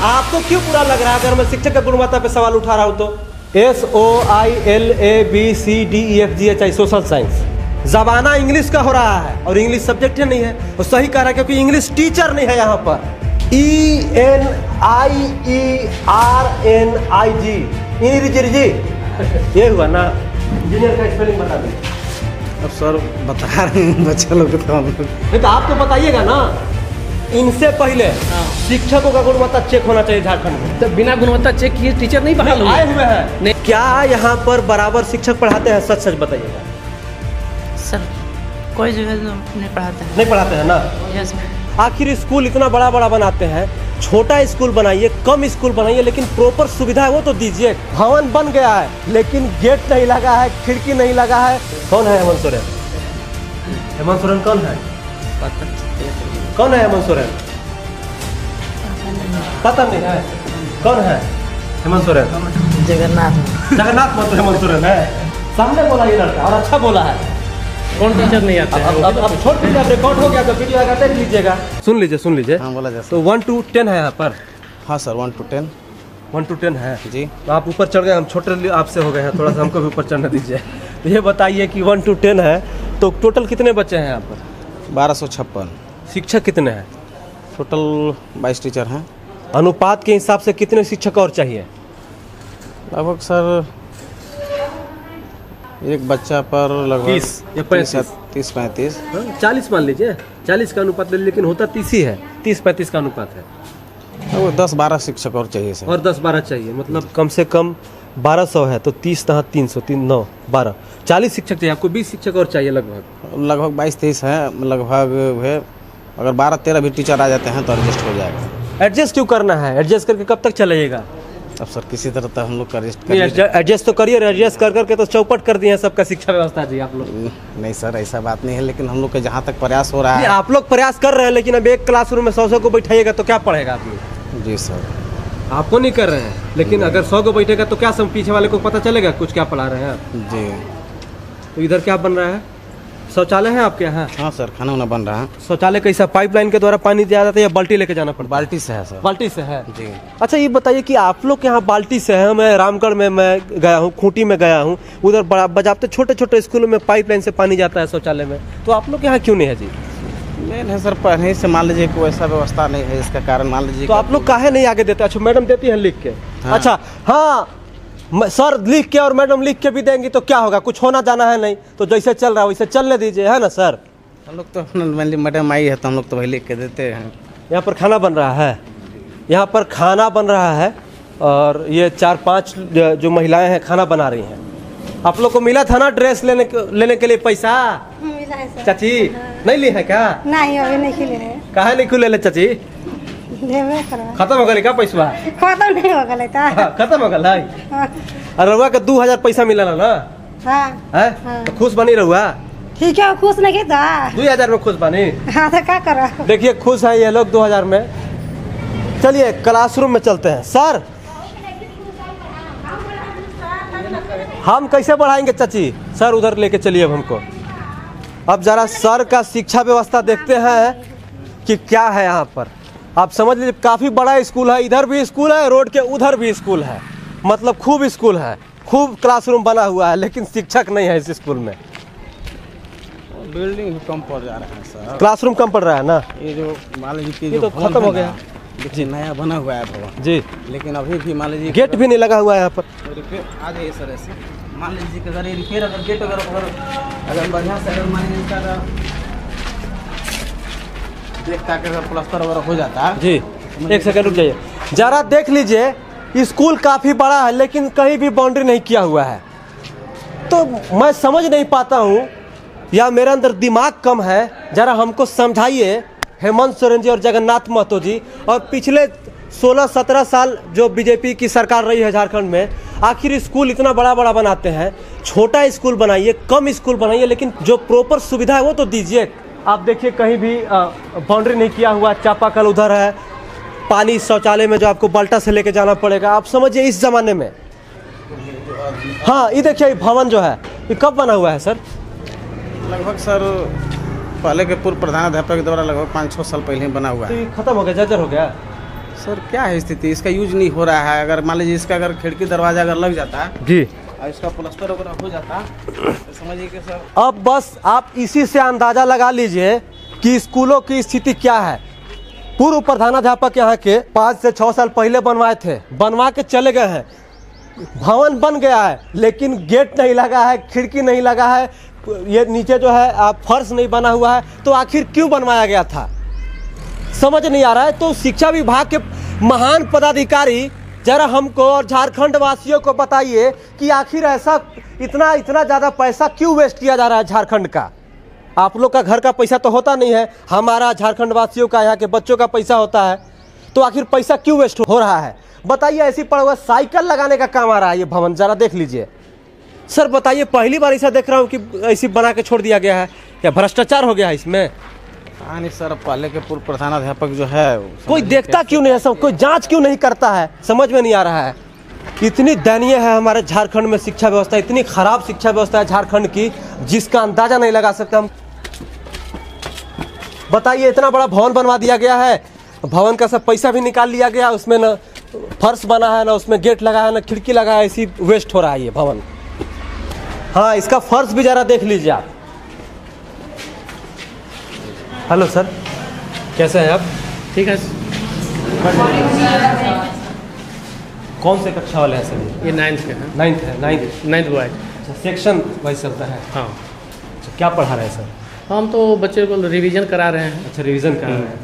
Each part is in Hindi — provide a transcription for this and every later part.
आपको क्यों बुरा लग रहा है अगर मैं शिक्षक का गुणवत्ता पे सवाल उठा रहा हूँ तो? SOILABCDEFGHI सोशल साइंस ज़बाना इंग्लिश का हो रहा है और इंग्लिश सब्जेक्ट ही नहीं है। और सही कह रहा है क्योंकि इंग्लिश टीचर नहीं है यहाँ पर। ENIERNIG इनिरिजी ये हुआ ना। इंजीनियर का स्पेलिंग बता दें। अब सर बता रहे हैं बच्चे लोग तो नहीं तो आप तो बताइएगा ना। इनसे पहले शिक्षकों का गुणवत्ता चेक होना चाहिए झारखंड में। तो बिना गुणवत्ता चेक किए टीचर नहीं बहाल हुए आए हुए हैं। क्या यहाँ पर बराबर शिक्षक पढ़ाते हैं? सच सच बताइएगा सर। कोई जगह नहीं पढ़ाते हैं। नहीं पढ़ाते हैं ना? यस। आखिर स्कूल इतना बड़ा बड़ा बनाते हैं, छोटा स्कूल बनाइए, कम स्कूल बनाइए, लेकिन प्रॉपर सुविधा है वो तो दीजिए। भवन बन गया है लेकिन गेट नहीं लगा है, खिड़की नहीं लगा है। कौन है हेमंत सोरेन? हेमंत सोरेन कौन है? कौन है हेमंत सोरेन? पता नहीं है कौन है हेमंत सोरेन? जगन्नाथ मंत्री हेमंत सोरेन है। सामने बोला ये लड़का और अच्छा बोला है। कौन टीचर नहीं आता है? अब छोड़ दीजिए, अब रिकॉर्ड हो गया तो वीडियो आकर देख लीजिएगा। सुन लीजिए। हाँ बोला जैसे। तो 1 to 10 है यहाँ पर। हाँ सर 1 to 10। 1 to 10 है जी। तो आप ऊपर चढ़ गए, हम छोटे आपसे हो गए हैं, थोड़ा सा हमको भी ऊपर चढ़ने दीजिए। तो ये बताइए कि 1 to 10 है तो टोटल कितने बच्चे हैं यहाँ पर? 1256। शिक्षक कितने हैं? टोटल 22 टीचर हैं। अनुपात के हिसाब से कितने शिक्षक और चाहिए? लगभग सर एक बच्चा पर लगभग 30 या 35? 30-35। 40 मान लीजिए। 40 का अनुपात ले, लेकिन होता 30 ही है। 30-35 का अनुपात है। वो 10-12 शिक्षक और चाहिए सर। और 10-12 चाहिए, मतलब कम से कम 1200 है तो 30 तहाँ 300 3 9 12 40 शिक्षक चाहिए आपको। 20 शिक्षक और चाहिए लगभग 22-23 है लगभग है। अगर 12-13 भी टीचर आ जाते हैं तो एडजस्ट हो जाएगा। एडजस्ट क्यों करना है? एडजस्ट करके कब तक चलाइएगा? अब सर किसी तरह तो हम लोग का एडजस्ट तो करिए। एडजस्ट कर करके तो चौपट कर दिए हैं सबका शिक्षा व्यवस्था जी आप लोग। नहीं सर ऐसा बात नहीं है, लेकिन हम लोग के जहाँ तक प्रयास हो रहा है। आप लोग प्रयास कर रहे हैं लेकिन अब एक क्लासरूम में 100 को बैठाइएगा तो क्या पढ़ेगा आप लोग? जी सर। आपको नहीं कर रहे हैं, लेकिन अगर 100 को बैठेगा तो क्या सब पीछे वाले को पता चलेगा कुछ क्या पढ़ा रहे हैं आप? जी। तो इधर क्या बन रहा है? शौचालय है आपके यहाँ? हाँ सर खाना वाना बन रहा है। शौचालय कैसा पाइपलाइन के द्वारा पानी दिया जाता है या बाल्टी लेके जाना पड़ता है? बाल्टी से है सर। बाल्टी से है जी। अच्छा ये बताइए कि आप लोग के यहाँ बाल्टी से है? मैं रामगढ़ में मैं गया हूँ, खूंटी में गया हूँ, उधर बजाबते छोटे स्कूलों में पाइपलाइन से पानी जाता है शौचालय में। तो आप लोग के यहाँ क्यों नहीं है जी? नहीं है सर, पहले से मान लीजिए कोई ऐसा व्यवस्था नहीं है, इसका कारण मान लीजिए। तो आप लोग काहे नहीं आगे देते? अच्छा मैडम देती है लिख के। हाँ। अच्छा हाँ सर लिख के और मैडम लिख के भी देंगी तो क्या होगा? कुछ होना जाना है नहीं, तो जैसे चल रहा है वैसे चलने दीजिए, है ना सर? हम लोग तो मैडम आई है तो हम लोग तो वही लिख के देते हैं। यहाँ पर खाना बन रहा है, यहाँ पर खाना बन रहा है और ये 4-5 जो महिलाएं हैं खाना बना रही हैं। आप लोग को मिला था ना ड्रेस लेने के लिए पैसा? मिला है सर। चाची नहीं ली है क्या? नहीं अभी नहीं खिले है। काहे नहीं खुले ले चाची? खत्म हो गए क्या पैसा? खत्म नहीं हो गए खत्म हो गए। और रउआ का 2000 पैसा मिला ना? हाँ। तो खुश बनी रहुआ? ठीक है खुश नहीं था। 2000 में खुश बनी? हाँ तो क्या करा? देखिए खुश है ये लोग 2000 में। चलिए क्लासरूम में चलते हैं। सर हम कैसे बढ़ाएंगे चाची? सर उधर लेके चलिए अब हमको। अब जरा सर का शिक्षा व्यवस्था देखते हैं कि क्या है यहाँ पर। आप समझ लीजिए काफ़ी बड़ा स्कूल है, इधर भी स्कूल है, रोड के उधर भी स्कूल है, मतलब खूब स्कूल है, खूब क्लासरूम बना हुआ है, लेकिन शिक्षक नहीं है इस स्कूल में। बिल्डिंग भी कम पड़ जा रहा है सर। क्लासरूम कम पड़ रहा है ना? ये जो मान लीजिए ये तो खत्म हो गया जी, नया बना हुआ है भवन जी, लेकिन अभी भी मान लीजिए गेट भी नहीं लगा हुआ है यहाँ पर। रिपेयर आ जाइए सर ऐसे मान लीजिए कि अगर ये रिपेयर अगर गेट अगर बढ़िया से अगर मान लीजिए देखता कि अगर प्लास्टर वगैरह हो जाता है जी। एक सेकंड रुक जाइए, जरा देख लीजिए स्कूल काफ़ी बड़ा है लेकिन कहीं भी बाउंड्री नहीं किया हुआ है। तो मैं समझ नहीं पाता हूँ या मेरे अंदर दिमाग कम है, जरा हमको समझाइए हेमंत सोरेन जी और जगन्नाथ महतो जी। और पिछले 16-17 साल जो बीजेपी की सरकार रही है झारखंड में, आखिर स्कूल इतना बड़ा बड़ा बनाते हैं, छोटा स्कूल बनाइए, कम स्कूल बनाइए, लेकिन जो प्रॉपर सुविधा है वो तो दीजिए। आप देखिए कहीं भी बाउंड्री नहीं किया हुआ, चापाकल उधर है, पानी शौचालय में जो आपको बाल्टा से लेके जाना पड़ेगा। आप समझिए इस ज़माने में। हाँ ये देखिए भवन जो है ये कब बना हुआ है सर? लगभग सर पहले के पूर्व प्रधानाध्यापक के द्वारा लगभग 5-6 साल पहले बना हुआ तो है। ये खत्म हो गया, जर्जर हो गया? सर क्या है स्थिति, इसका यूज नहीं हो रहा है। अगर मान लीजिए इसका अगर खिड़की दरवाजा अगर लग जाता जी, और इसका प्लास्टर वगैरह हो जाता तो समझिए कि सर अब बस आप इसी से अंदाजा लगा लीजिए कि स्कूलों की स्थिति क्या है। पूर्व प्रधानाध्यापक यहाँ के 5 से 6 साल पहले बनवाए थे, बनवा के चले गए हैं। भवन बन गया है लेकिन गेट नहीं लगा है, खिड़की नहीं लगा है, ये नीचे जो है आप फर्श नहीं बना हुआ है, तो आखिर क्यों बनवाया गया था समझ नहीं आ रहा है। तो शिक्षा विभाग के महान पदाधिकारी जरा हमको और झारखंड वासियों को बताइए कि आखिर ऐसा इतना ज़्यादा पैसा क्यों वेस्ट किया जा रहा है झारखंड का। आप लोग का घर का पैसा तो होता नहीं है, हमारा झारखंड वासियों का, यहाँ के बच्चों का पैसा होता है, तो आखिर पैसा क्यों वेस्ट हो रहा है बताइए। ऐसी पड़ा हुआ साइकिल लगाने का काम आ रहा है ये भवन, जरा देख लीजिए सर। बताइए, पहली बार ऐसा देख रहा हूँ कि ऐसी बना के छोड़ दिया गया है, क्या भ्रष्टाचार हो गया है इसमें? हाँ नहीं सर, पहले के पूर्व प्रधानाध्यापक जो है कोई देखता क्यों नहीं है, सब कोई जांच क्यों नहीं करता है, समझ में नहीं आ रहा है। इतनी दयनीय है हमारे झारखंड में शिक्षा व्यवस्था, इतनी खराब शिक्षा व्यवस्था है झारखंड की जिसका अंदाजा नहीं लगा सकते हम। बताइए, इतना बड़ा भवन बनवा दिया गया है, भवन का सब पैसा भी निकाल लिया गया, उसमें न फर्श बना है, ना उसमें गेट लगा है, ना खिड़की लगा है, ऐसी वेस्ट हो रहा है ये भवन। हाँ, इसका फर्श भी जरा देख लीजिए आप। हेलो सर, कैसे हैं आप? ठीक है। कौन से कक्षा वाले हैं सर? ये 9th के हैं। 9th है, 9th बॉय। अच्छा, सेक्शन वाइज चलता है। हाँ, अच्छा, क्या पढ़ा रहे हैं सर? हम तो बच्चे को रिवीजन करा रहे हैं। अच्छा, रिवीजन करा रहे हैं।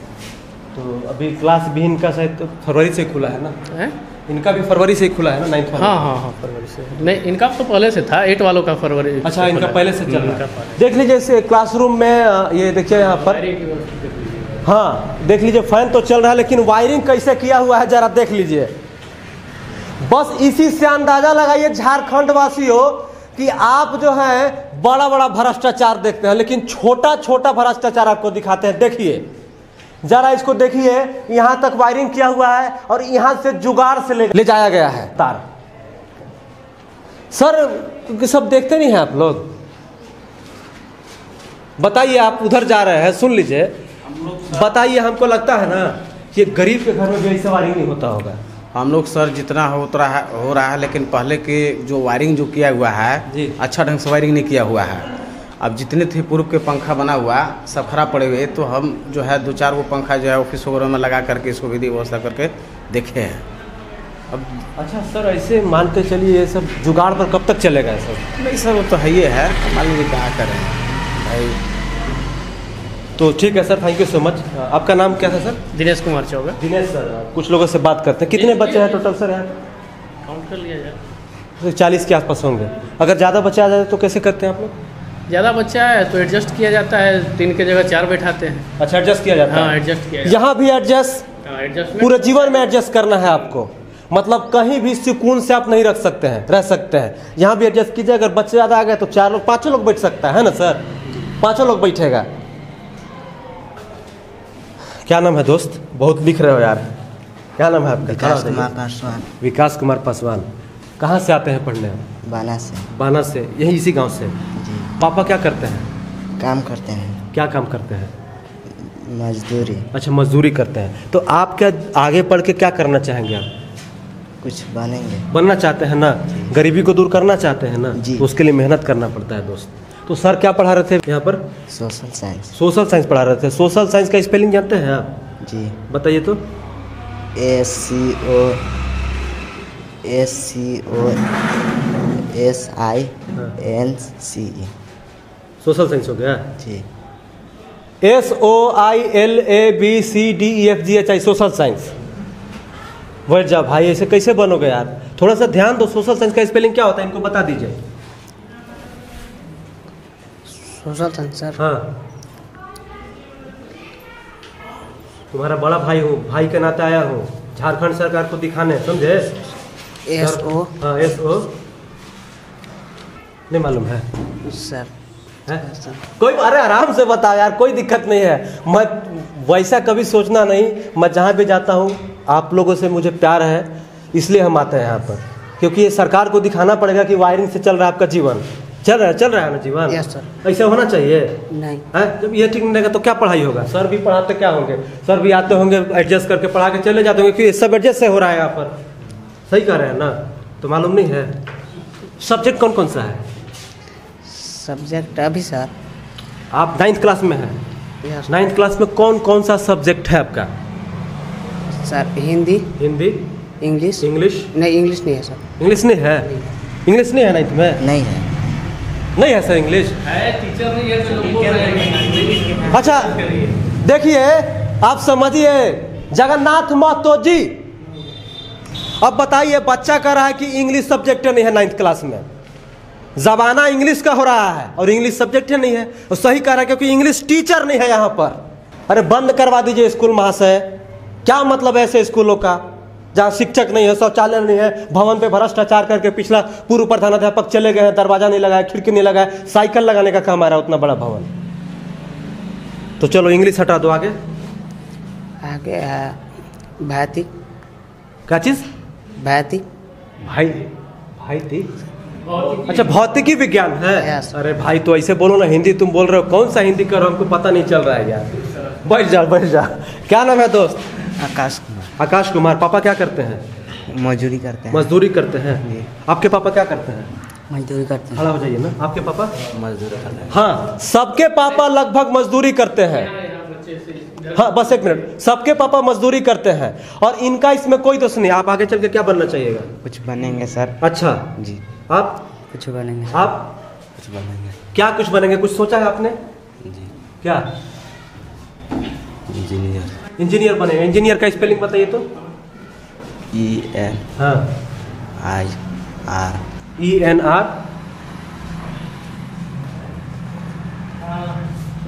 तो अभी क्लास भी इनका शायद तो फरवरी से खुला है ना? हैं? इनका भी फरवरी से खुला है ना 9th वाला? हाँ, फरवरी से नहीं, इनका तो पहले से था, 8 वालों का फरवरी। अच्छा, इनका पहले से चल रहा इनका है। पहले। देख लीजिए इस क्लासरूम में, ये देखिए यहाँ पर, हाँ देख लीजिए फैन तो चल रहा है लेकिन वायरिंग कैसे किया हुआ है जरा देख लीजिए। बस इसी से अंदाजा लगाइए झारखंड वासियों कि आप जो है बड़ा बड़ा भ्रष्टाचार देखते हैं लेकिन छोटा छोटा भ्रष्टाचार आपको दिखाते हैं। देखिए जरा इसको देखिए, यहाँ तक वायरिंग किया हुआ है और यहाँ से जुगाड़ से ले जाया गया है तार। सर सब देखते नहीं हैं आप लोग? बताइए, आप उधर जा रहे हैं, सुन लीजिए, बताइए। हमको लगता है ना कि गरीब के घर में भी ऐसा वायरिंग नहीं होता होगा। हम लोग सर जितना हो रहा है लेकिन पहले के जो वायरिंग जो किया हुआ है जी, अच्छा ढंग से वायरिंग नहीं किया हुआ है। अब जितने थे पूर्व के पंखा बना हुआ सब खराब पड़े हुए, तो हम जो है 2-4 वो पंखा जो है ऑफिस वगैरह में लगा करके इसको विधि व्यवस्था करके देखे हैं। अब अच्छा सर, ऐसे मानते चलिए ये सब जुगाड़ पर कब तक चलेगा सर? नहीं सर, वो तो है ही है, मान लीजिए क्या करें भाई। तो ठीक है sir, thank you so much. आपका नाम क्या था सर? दिनेश कुमार चौबे। दिनेश सर, कुछ लोगों से बात करते हैं। कितने बच्चे हैं टोटल सर यहाँ? काउंट कर लिया जाए 40 के आसपास होंगे। अगर ज़्यादा बच्चे आ जाए तो कैसे करते हैं आप लोग? ज़्यादा बच्चा है तो एडजस्ट किया जाता है, 3 की जगह 4 बैठाते हैं। अच्छा, एडजस्ट किया जाता हाँ, है। एडजस्ट किया जाता यहाँ भी एडजस्ट, है। एडजस्ट पूरे जीवन में एडजस्ट करना है आपको, मतलब कहीं भी सुकून से आप नहीं रख सकते हैं, रह सकते हैं। यहाँ भी एडजस्ट कीजिए। अगर बच्चे ज़्यादा आ गए तो 4 लोग 5 लोग बैठ सकता है ना सर? 5 लोग बैठेगा। क्या नाम है दोस्त? बहुत लिख रहे हो यार। क्या नाम है आपका? विकास कुमार पासवान। विकास कुमार पासवान। कहाँ से आते हैं पढ़ने? बाना से। बाना से, यही इसी गांव से? जी। पापा क्या करते हैं? काम करते हैं। क्या काम करते हैं? मजदूरी। अच्छा, मजदूरी करते हैं। तो आप क्या आगे पढ़ के क्या करना चाहेंगे? आप कुछ बनेंगे। बनना चाहते हैं ना? गरीबी को दूर करना चाहते हैं ना? जी। तो उसके लिए मेहनत करना पड़ता है दोस्त। तो सर क्या पढ़ा रहे थे यहाँ पर? Social science. सोशल साइंस पढ़ा रहे थे। सोशल साइंस का स्पेलिंग जानते हैं आप? जी। बताइए तो। SOSINCE। सोशल साइंस हो गया जी। SOILABCDEFGHI social science. बैठ जा भाई, ऐसे कैसे बनोगे यार? थोड़ा सा ध्यान दो। सोशल साइंस का स्पेलिंग क्या होता है इनको बता दीजिए। Social science sir. हाँ, तुम्हारा बड़ा भाई हूँ, भाई के नाते आया हूँ झारखंड सरकार को दिखाने, समझे? SO। हाँ, SO नहीं मालूम है सर। है? कोई, अरे आराम से बताओ यार, कोई दिक्कत नहीं है। मैं वैसा कभी सोचना नहीं। मैं जहाँ भी जाता हूँ आप लोगों से मुझे प्यार है, इसलिए हम आते हैं यहाँ पर, क्योंकि ये सरकार को दिखाना पड़ेगा कि वायरिंग से चल रहा है आपका जीवन। चल रहा है ना जीवन? Yes sir. ऐसा होना चाहिए नहीं। है? जब ये ठीक नहीं रहेगा तो क्या पढ़ाई होगा? सर भी पढ़ाते क्या होंगे? सर भी आते होंगे, एडजस्ट करके पढ़ा के चले जाते होंगे, क्योंकि सब एडजस्ट से हो रहा है यहाँ पर। सही कह रहे हैं ना? तो मालूम नहीं है सब्जेक्ट कौन कौन सा है? सब्जेक्ट अभी सर। आप 9th क्लास में हैं? यस 9th क्लास में कौन कौन सा सब्जेक्ट है आपका? Sir. Hindi, Hindi, English. English? नहीं, इंग्लिश नहीं है सर। इंग्लिश नहीं है? इंग्लिश नहीं है 9th में? नहीं है। नहीं है सर इंग्लिश? है टीचर नहीं है तो लोग बोल रहे हैं। अच्छा देखिए, आप समझिए, जगन्नाथ महतो जी, अब बताइए, बच्चा कह रहा है कि इंग्लिश सब्जेक्ट नहीं है 9th क्लास में, जमाना इंग्लिश का हो रहा है और इंग्लिश सब्जेक्ट नहीं है। और सही कह रहा है क्योंकि इंग्लिश टीचर नहीं है यहाँ पर। अरे बंद करवा दीजिए स्कूल महाशय, क्या मतलब है ऐसे स्कूलों का जहाँ शिक्षक नहीं है, शौचालय नहीं है, भवन पे भ्रष्टाचार करके पिछला पूर्व प्रधानाध्यापक चले गए हैं, दरवाजा नहीं लगाया, खिड़की नहीं लगाया, साइकिल लगाने का काम आ रहा है, उतना बड़ा भवन। तो चलो इंग्लिश हटा दो, आगे आगे है भौतिक। क्या चीज? भौतिक। भाई अच्छा, भौतिकी विज्ञान है। Yes. अरे भाई तो ऐसे बोलो ना, हिंदी तुम बोल रहे हो, कौन सा हिंदी कर रहे हो, हमको पता नहीं चल रहा है यार। बैठ जा। क्या नाम है दोस्त? आकाश कुमार। आकाश कुमार। पापा क्या करते हैं? मजदूरी करते हैं। मजदूरी करते हैं। आपके पापा क्या करते हैं? मजदूरी करते हैं। खड़ा हो जाइए ना। आपके पापा? मजदूरी करते हैं। हाँ, सबके पापा लगभग मजदूरी करते हैं। हाँ बस एक मिनट, सबके पापा मजदूरी करते हैं और इनका इसमें कोई दोष नहीं। आप आगे चल के क्या बनना चाहिएगा? कुछ बनेंगे सर। अच्छा जी। आप? कुछ बनेंगे। आप कुछ बनेंगे। क्या कुछ बनेंगे? कुछ सोचा है आपने? जी। क्या? इंजीनियर। इंजीनियर बनेंगे। इंजीनियर का स्पेलिंग बताइए तो। EN हाँ, IR। ENR।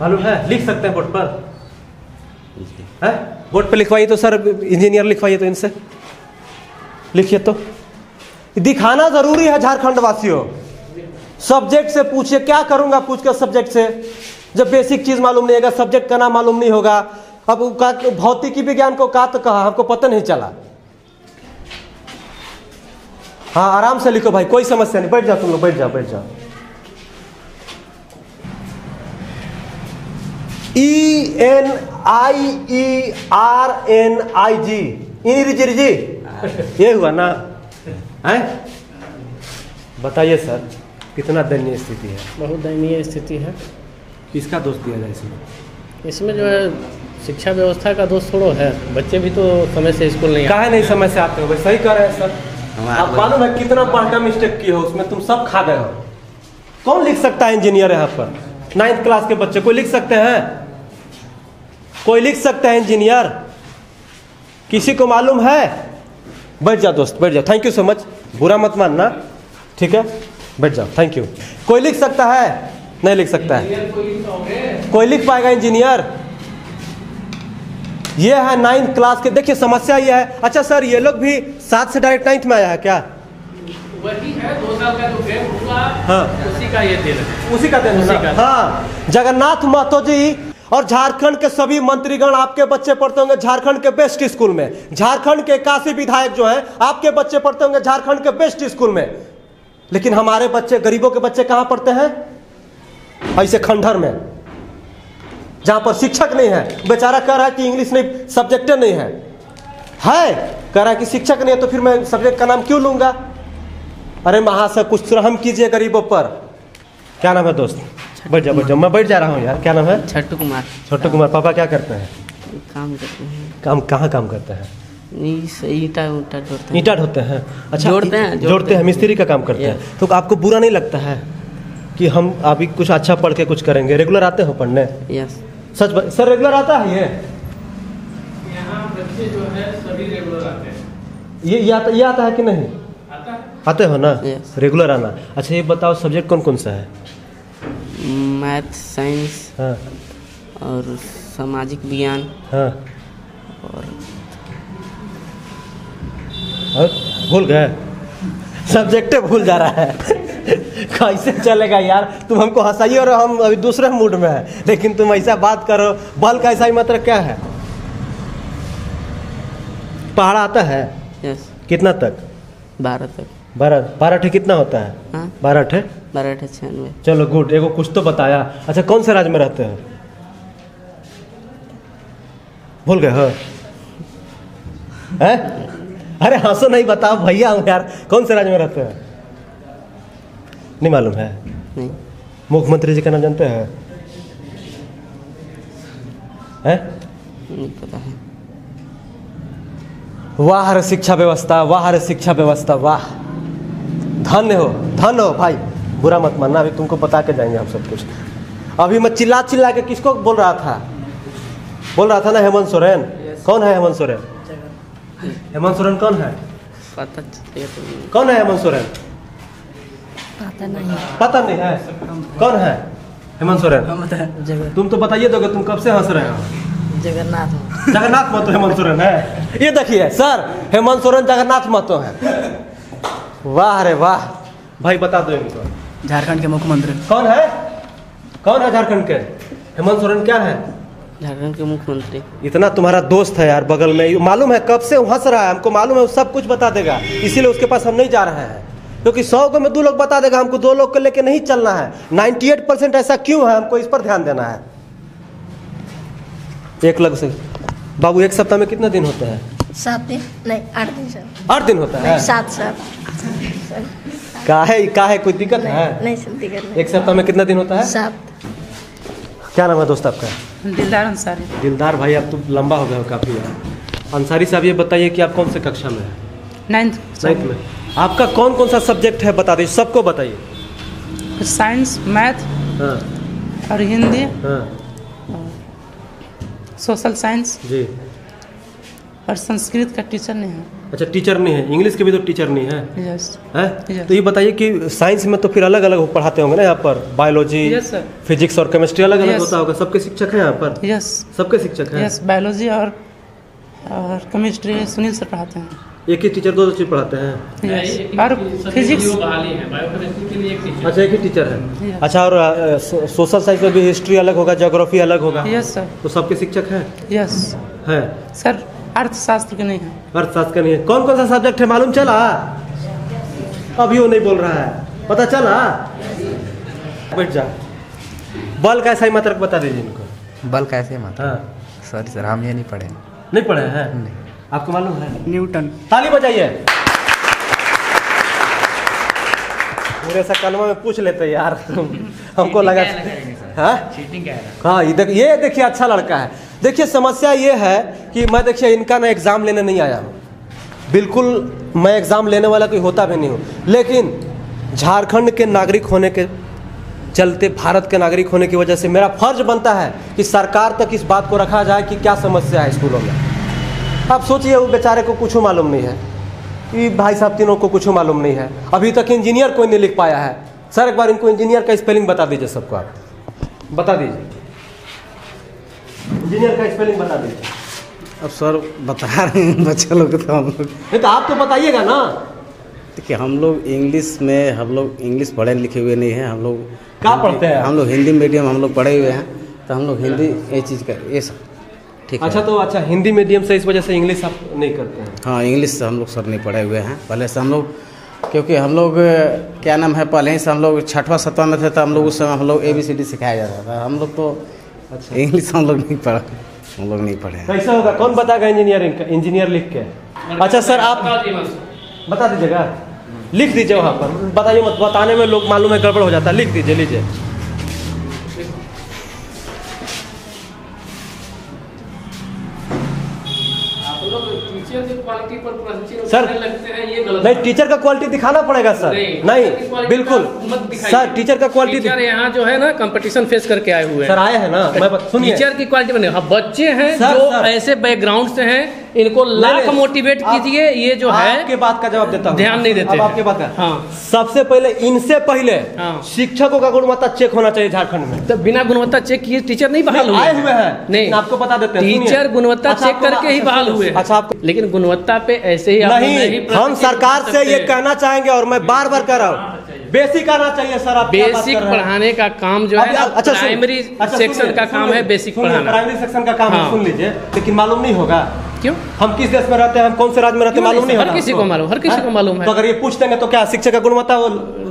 मालूम है? लिख सकते हैं बोर्ड पर? जी। है? बोर्ड पे लिखवाइए तो सर, इंजीनियर लिखवाइए तो इनसे। लिखिए तो, दिखाना जरूरी है झारखंड वासियों। सब्जेक्ट से पूछिए, क्या करूंगा पूछ कर सब्जेक्ट से, जब बेसिक चीज मालूम नहीं होगा, सब्जेक्ट का नाम मालूम नहीं होगा। अब भौतिकी विज्ञान को कहा तो कहा, हमको पता नहीं चला। हाँ आराम से लिखो भाई, कोई समस्या नहीं। बैठ जाओ तुम लोग, बैठ जाओ। ENIERNIG, इनिरिजी, ये हुआ ना? हैं? बताइए सर, कितना दयनीय स्थिति है। बहुत दयनीय स्थिति है। किसका दोष दिया जाए इसमें? इसमें जो है शिक्षा व्यवस्था का दोष थोड़ा है। बच्चे भी तो समय से स्कूल नहीं काहे नहीं समय से आते हो भाई? सही कह रहे हैं सर। आप मालूम है कितना बड़का मिस्टेक किए हो, उसमें तुम सब खा गए हो। कौन लिख सकता है इंजीनियर यहाँ पर? 9th क्लास के बच्चे कोई लिख सकते हैं? कोई लिख सकते हैं इंजीनियर? किसी को मालूम है? बैठ जाओ दोस्त, बैठ जाओ। थैंक यू सो मच, बुरा मत मानना, ठीक है? बैठ जाओ, थैंक यू। कोई लिख सकता है? नहीं लिख सकता है। कोई लिख पाएगा इंजीनियर? ये है 9th क्लास के। देखिए समस्या ये है। अच्छा सर, ये लोग भी 7 से डायरेक्ट 9th में आया है क्या? वही है, 2 साल का जो गैप हुआ, हाँ, उसी का ये दिन है। उसी का दिन है ना? हाँ, जगन्नाथ महतो जी और झारखंड के सभी मंत्रीगण, आपके बच्चे पढ़ते होंगे झारखंड के बेस्ट स्कूल में। झारखंड के 81 विधायक जो हैं, आपके बच्चे पढ़ते होंगे झारखंड के बेस्ट स्कूल में। लेकिन हमारे बच्चे, गरीबों के बच्चे कहाँ पढ़ते हैं? ऐसे खंडहर में, जहां पर शिक्षक नहीं है। बेचारा कह रहा है कि इंग्लिश नहीं, सब्जेक्ट नहीं है। कह रहा है कि शिक्षक नहीं है तो फिर मैं सब्जेक्ट का नाम क्यों लूंगा? अरे महाशय, कुछ रहम कीजिए गरीबों पर। क्या नाम है दोस्त? बैठ जाओ। मैं बैठ जा रहा हूँ यार। क्या नाम है? छोटू कुमार। छोटू कुमार। पापा क्या करते हैं? काम करते हैं। काम कहाँ काम करते हैं? ईटा जोड़ते हैं। ईंटा ढोते हैं? अच्छा, जोड़ते हैं, मिस्त्री का काम करते हैं। तो आपको बुरा नहीं लगता है कि हम अभी कुछ अच्छा पढ़ के कुछ करेंगे? रेगुलर आते हो पढ़ने? यस सच सर, रेगुलर आता है ये? यहाँ बच्चे जो है सभी रेगुलर आते हैं। ये आता है कि नहीं? आता है। आते हो ना? Yes. रेगुलर आना। अच्छा ये बताओ, सब्जेक्ट कौन कौन सा है? मैथ, साइंस हाँ और सामाजिक विज्ञान हाँ। और भूल गए? सब्जेक्टे भूल जा रहा है। कैसे चलेगा यार? तुम हमको हंसाइए और हम अभी दूसरे मूड में है, लेकिन तुम ऐसा बात करो। बल का ऐसा ही मतलब क्या है? पहाड़ आता है? यस। कितना तक? 12 तक। 12 ठे कितना होता है? हाँ 12 ठे। 1296। चलो गुड, एगो कुछ तो बताया। अच्छा कौन से राज्य में रहते हैं? भूल गए हो? हैं? अरे हंसो नहीं, बताओ भैया हूँ यार। कौन से राज्य में रहते हैं? नहीं मालूम है? नहीं मुख्यमंत्री जी का नाम जानते हैं? हैं? नहीं पता है। वाह रे शिक्षा व्यवस्था, वाह रे शिक्षा व्यवस्था, वाह। धन्य हो भाई, बुरा मत मानना, अभी तुमको बता के जाएंगे हम सब कुछ। अभी मैं चिल्ला चिल्ला के किसको बोल रहा था? बोल रहा था ना हेमंत सोरेन। कौन है हेमंत सोरेन? हेमंत सोरेन कौन है? पता चलिए तो नहीं। कौन है हेमंत सोरेन? पता नहीं है? कौन है हेमंत सोरेन? तुम तो बताइए दोगे, तुम कब से हंस रहे हो? जगन्नाथ महतो हेमंत सोरेन है। ये देखिए सर, हेमंत सोरेन जगन्नाथ महतो है। वाह रे वाह। भाई बता दो इनको। झारखंड के मुख्यमंत्री कौन है? कौन है झारखंड के? हेमंत सोरेन क्या है? झारखंड के मुख्यमंत्री। इतना तुम्हारा दोस्त है यार बगल में, मालूम है कब से हंस रहा है, हमको मालूम है, वो सब कुछ बता देगा। इसीलिए उसके पास हम नहीं जा रहे हैं, क्योंकि 100 को में 2 लोग बता देगा, हमको 2 लोग को लेके नहीं चलना है। 98% ऐसा क्यों है, हमको इस पर ध्यान देना है। 1 लाख से बाबू, 1 सप्ताह में कितने दिन होते हैं? 7 दिन नहीं 8 दिन सर। 8 दिन होता है? 7 सर। काहे कोई दिक्कत है? नहीं सर दिक्कत नहीं। 1 सप्ताह में कितना दिन होता है? 7। क्या नाम है दोस्त आपका? दिलदार अंसारी। दिलदार भाई, आप तो लंबा हो गया हो काफ़ी यार। अंसारी साहब ये बताइए कि आप कौन से कक्षा में हैं? 9th में। आपका कौन कौन सा सब्जेक्ट है बता दीजिए, सबको बताइए। साइंस, मैथ हाँ और हिंदी, हाँ सोशल साइंस जी। और संस्कृत का टीचर नहीं है। अच्छा टीचर नहीं है, इंग्लिश के भी तो टीचर नहीं है? यस है? Yes. तो ये बताइए कि साइंस में तो फिर अलग अलग पढ़ाते होंगे ना यहाँ पर? Biology, Yes, sir. फिजिक्स और केमिस्ट्री अलग अलग Yes. होता होगा। सबके शिक्षक हैं यहाँ पर? यस सबके शिक्षक हैं? यस बायोलॉजी और केमिस्ट्री सुनील सर पढ़ाते हैं। एक ही टीचर 2 चीज पढ़ाते हैं? यस और फिजिक्स। अच्छा एक ही टीचर है? Yes. अच्छा और सोशल साइंस में भी हिस्ट्री अलग होगा, ज्योग्राफी अलग होगा? Yes sir. तो सबके शिक्षक हैं? यस है? सर अर्थशास्त्र के नहीं है। अर्थशास्त्र का नहीं है। कौन कौन सा सब्जेक्ट है मालूम चला? अभी वो नहीं बोल रहा है, पता चला? बैठ जा। बल का सही मात्रक बता दीजिए इनको। बल कैसे मात्रा? हाँ सॉरी सर, हम ये नहीं पढ़े। नहीं पढ़े हैं? आपको मालूम है? न्यूटन। ताली बजाइए। मेरे से कलमा में पूछ लेते यार, हमको लगा। हाँ हाँ ये देखिए अच्छा लड़का है। देखिए समस्या ये है कि मैं देखिए इनका ना एग्ज़ाम लेने नहीं आया हूँ, बिल्कुल मैं एग्ज़ाम लेने वाला कोई होता भी नहीं हूँ, लेकिन झारखंड के नागरिक होने के चलते, भारत के नागरिक होने की वजह से मेरा फर्ज बनता है कि सरकार तक इस बात को रखा जाए कि क्या समस्या है स्कूलों में। आप सोचिए वो बेचारे को कुछ मालूम नहीं है, ये भाई साहब तीनों को कुछ मालूम नहीं है, अभी तक इंजीनियर कोई नहीं लिख पाया है। सर एक बार इनको इंजीनियर का स्पेलिंग बता दीजिए, सबको आप बता दीजिए, इंजीनियर का स्पेलिंग बता दीजिए। अब सर बता रहे हैं बच्चा लोग तो हम लोग नहीं तो आप तो बताइएगा ना। देखिए हम लोग इंग्लिश पढ़े लिखे हुए नहीं हैं। हम लोग क्या पढ़ते हैं? हम लोग हिंदी मीडियम हम लोग पढ़े हुए हैं, तो हम लोग हिंदी ये चीज़ का ये सब ठीक अच्छा है। तो अच्छा हिंदी मीडियम से इस वजह से इंग्लिश आप नहीं करते हैं? हाँ इंग्लिश से हम लोग सर नहीं पढ़े हुए हैं पहले से। हम लोग क्योंकि हम लोग क्या नाम है, पहले ही से हम लोग 6वां 7वां में थे, तो हम लोग उस समय हम लोग ABCD सिखाया जाता था। हम लोग तो अच्छा इंग्लिश हम लोग नहीं पढ़ा, हम लोग नहीं पढ़े हैं। कैसा होगा, कौन बताएगा इंजीनियरिंग का, इंजीनियर लिख के? अच्छा सर आप बता दीजिएगा, लिख दीजिए वहाँ पर, बताइए मत, बताने में लोग मालूम है गड़बड़ हो जाता है, लिख दीजिए, लीजिए। सर नहीं, टीचर का क्वालिटी दिखाना पड़ेगा सर। नहीं बिल्कुल सर, टीचर का क्वालिटी टीचर यहाँ जो है ना कंपटीशन फेस करके आए हुए हैं। सर आए हैं ना, मैं सुनिए टीचर की क्वालिटी बने। हाँ बच्चे हैं सर, जो सर। ऐसे बैकग्राउंड से हैं, इनको लाख मोटिवेट कीजिए। ये जो है आपके बात का जवाब देता हूँ, ध्यान नहीं देते अब आपके बात का। हाँ। सबसे पहले इनसे पहले हाँ। शिक्षकों का गुणवत्ता चेक होना चाहिए झारखंड में। तो बिना गुणवत्ता चेक किए टीचर नहीं बहाल हुए आए हुए हैं, नहीं आपको बता देते हैं, टीचर गुणवत्ता अच्छा, चेक आपको करके ही अच्छा, बहाल हुए हैं। अच्छा आपको, लेकिन गुणवत्ता पे ऐसे ही आप नहीं हम सरकार से ये कहना चाहेंगे और मैं बार बार कह रहा हूँ, बेसिक आना चाहिए सर। आप क्या बात बेसिक कर रहे हैं? पढ़ाने का काम जो है ना, अच्छा, प्राइमरी सेक्शन का काम है बेसिक पढ़ाना। प्राइमरी सेक्शन का काम है, हाँ। सुन लीजिए, लेकिन मालूम नहीं होगा क्यों? हम किस देश में रहते हैं, हम कौन से राज्य में रहते हैं, मालूम नहीं हर किसी को मालूम, हर किसी को मालूम है। तो अगर ये पूछ देंगे तो क्या शिक्षा का गुणवत्ता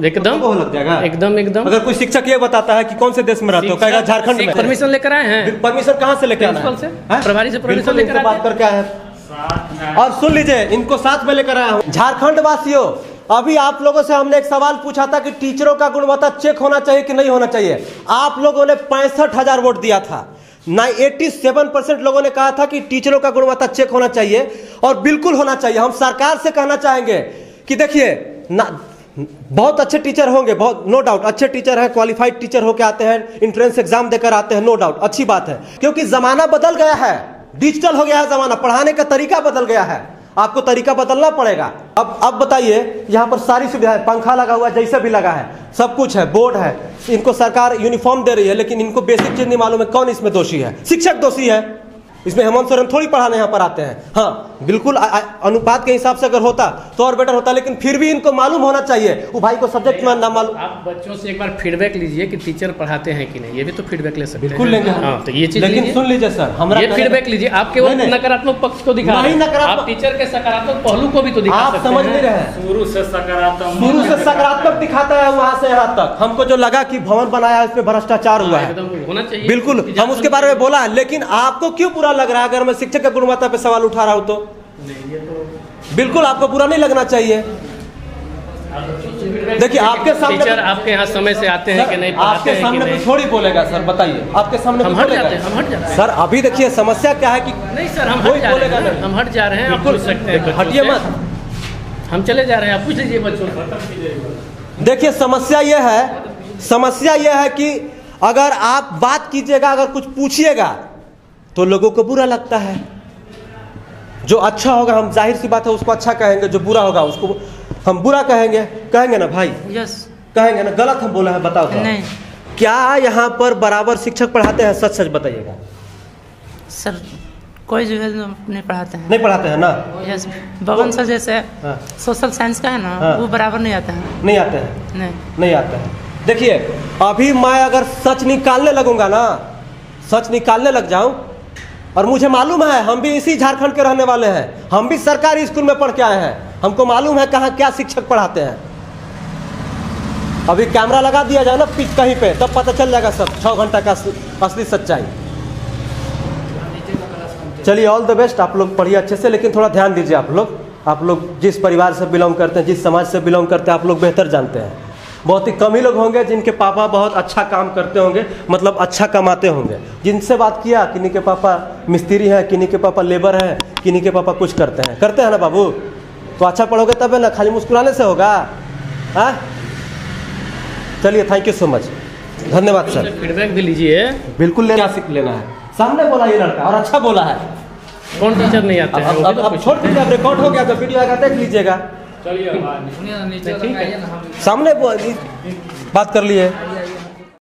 एकदम वो लग जाएगा? एकदम। अगर कोई शिक्षक ये बताता है कि कौन से देश में रहते हो, कहेगा झारखंड में। परमिशन लेकर आए हैं। परमिशन कहाँ से लेकर आना है? प्रभारी से परमिशन लेकर आए, बात करके आए हैं। और सुन लीजिए, इनको साथ में लेकर आया हूँ। झारखंड वासियों, अभी आप लोगों से हमने एक सवाल पूछा था कि टीचरों का गुणवत्ता चेक होना चाहिए कि नहीं होना चाहिए। आप लोगों ने 65,000 वोट दिया था। 87% लोगों ने कहा था कि टीचरों का गुणवत्ता चेक होना चाहिए और बिल्कुल होना चाहिए। हम सरकार से कहना चाहेंगे कि देखिए बहुत अच्छे टीचर होंगे, बहुत नो डाउट अच्छे टीचर हैं, क्वालिफाइड टीचर होकर आते हैं, एंट्रेंस एग्जाम देकर आते हैं, नो डाउट अच्छी बात है, क्योंकि जमाना बदल गया है, डिजिटल हो गया है जमाना, पढ़ाने का तरीका बदल गया है, आपको तरीका बदलना पड़ेगा। अब बताइए, यहाँ पर सारी सुविधा है, पंखा लगा हुआ है, जैसे भी लगा है, सब कुछ है, बोर्ड है, इनको सरकार यूनिफॉर्म दे रही है, लेकिन इनको बेसिक चीज नहीं मालूम है कौन इसमें दोषी है। शिक्षक दोषी है, इसमें हेमंत सोरेन थोड़ी पढ़ाने यहाँ पर आते हैं। हाँ बिल्कुल अनुपात के हिसाब से अगर होता तो और बेटर होता, लेकिन फिर भी इनको मालूम होना चाहिए। वो भाई को सब्जेक्ट में ना मालूम। आप बच्चों से एक बार फीडबैक लीजिए कि टीचर पढ़ाते हैं कि नहीं, ये भी तो फीडबैक ले सकते हैं। बिल्कुल लेंगे। हाँ तो ये चीज, लेकिन सुन लीजिए सर, हमारा ये फीडबैक लीजिए। आप केवल नकारात्मक पक्ष को दिखा रहे हैं, आप टीचर के सकारात्मक पहलू को भी तो दिखा सकते हैं। आप समझ नहीं रहे, शुरू से सकारात्मक दिखाता है वहां से यहाँ तक। हमको जो लगा कि भवन बनाया है इसमें भ्रष्टाचार हुआ है, होना चाहिए, बिल्कुल हम उसके बारे में बोला है। लेकिन आपको क्यों बुरा लग रहा है अगर मैं शिक्षक की गुणवत्ता पे सवाल उठा रहा हूं तो? बिल्कुल आपको बुरा नहीं लगना चाहिए। देखिए आपके सामने टीचर आपके यहाँ समय से आते हैं कि नहीं, आपके सामने थोड़ी बोलेगा सर, बताइए आपके सामने हम हट जाते हैं सर। अभी देखिए समस्या क्या है कि नहीं सर, हम हट जा रहे हैं, आप पूछ सकते हैं, हटिए मत, हम चले जा रहे हैं, आप पूछ लीजिए बच्चों से। देखिए समस्या यह है कि अगर आप बात कीजिएगा, अगर कुछ पूछिएगा तो लोगों को बुरा लगता है। जो अच्छा होगा हम जाहिर सी बात है उसको अच्छा कहेंगे, जो बुरा होगा उसको हम बुरा कहेंगे ना भाई? यस कहेंगे ना? गलत हम बोला है, बताओ तो। नहीं क्या यहाँ पर बराबर शिक्षक पढ़ाते हैं? सच सच बताइएगा सर, कोई जो है नहीं पढ़ाते हैं। नहीं पढ़ाते हैं ना? यस, बबन सर जैसे सोशल साइंस का है ना, वो बराबर नहीं आता है। नहीं आते हैं? नहीं आते हैं। देखिए अभी मैं अगर सच निकालने लगूंगा ना, सच निकालने लग जाऊं, और मुझे मालूम है हम भी इसी झारखंड के रहने वाले हैं, हम भी सरकारी स्कूल में पढ़ के आए हैं, हमको मालूम है कहाँ क्या शिक्षक पढ़ाते हैं। अभी कैमरा लगा दिया जाए ना कहीं पे, तब पता चल जाएगा सब 6 घंटा का असली सच्चाई। चलिए ऑल द बेस्ट, आप लोग पढ़िए अच्छे से, लेकिन थोड़ा ध्यान दीजिए। आप लोग जिस परिवार से बिलोंग करते हैं, जिस समाज से बिलोंग करते हैं, आप लोग बेहतर जानते हैं। बहुत ही कम ही लोग होंगे जिनके पापा बहुत अच्छा काम करते होंगे, मतलब अच्छा कमाते होंगे। जिनसे बात किया, किन्हीं के पापा मिस्त्री हैं, किन्हीं के पापा लेबर हैं, किन्हीं के पापा कुछ करते हैं ना बाबू। तो अच्छा पढ़ोगे तब है ना, खाली मुस्कुराने से होगा? हाँ चलिए, थैंक यू सो मच, धन्यवाद सर। फीडबैक भी लीजिए, बिल्कुल लेना है। सामने बोला ये लड़का और अच्छा बोला है। कौन टीचर नहीं आता है? अब छोड़ दीजिए, अब रिकॉर्ड हो गया तो वीडियो आएगा, देख लीजिएगा। चलिए सामने बात कर लिए।